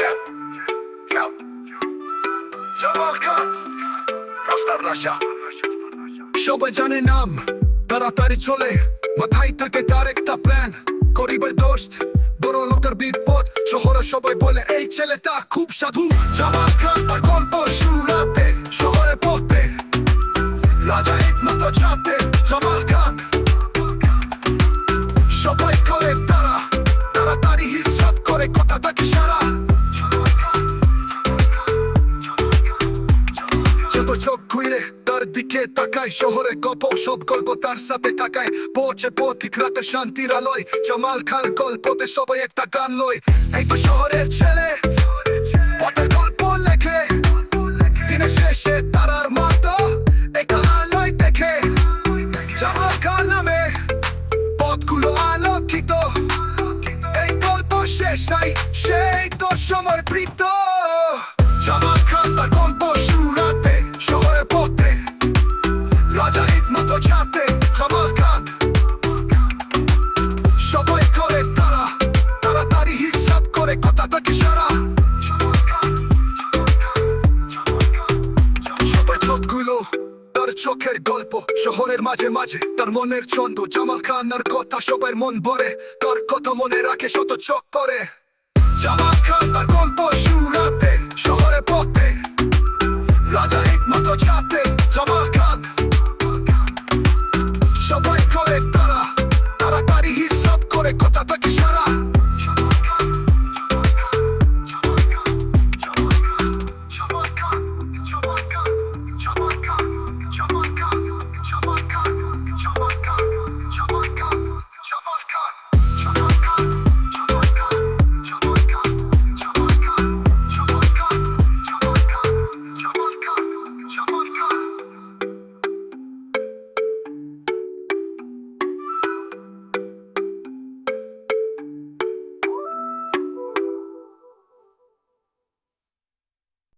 Yeah, yeah. Jamal Khan, রাস্তার রাজা। সবাই জানে নাম, তাড়াতাড়ি চলে, মাথায় থাকে তার একটা প্ল্যান। গরিবের দোস্ত, বড় লোকের বিপদ, শহরে সবাই বলে এই ছেলেটা খুব সাধু। জামাল খান তার গল্প শুনাতে শহরে পড়তে, রাজা একমাত্র চাতে জামাল খান। সবাই করে তাড়াতাড়ি হিসাব করে কথা থাকে সারা। যত চোখ ঘুরে তার দিকে তাকায়, শহরের গল্প সব গল্প তার সাথে তাকায়। পৌঁছে পথিক রাতে শান্তির আলোয়, জামাল খান গল্পতে সবাই একটা গান লয়। এই তো শহরের ছেলে, পথের গল্প লেখে, দিনের শেষে তারার মতো একটা আলোয় দেখে। জামাল খান নামে পথগুলো আলোকিত, এই গল্প শেষ নাই, সেই তো সমর্পিত। জামাল খান তার গল্প শুনাতে শহরে পড়তে, রাজা একমাত্র চাতে জামাল খান। সবাই করে তাড়াতাড়ি হিসাব করে কথা থাকে সারা। সবাই চোখগুলো তার চোখের গল্প, শহরের মাঝে মাঝে তার মনের ছন্দ। জামাল খানের কথা সবার মন ভরে, তার কথা মনে রাখে শত চোখ করে। জামাল খান তার গল্প শুনাতে শহরে পড়তে, রাজা একমাত্র চাতে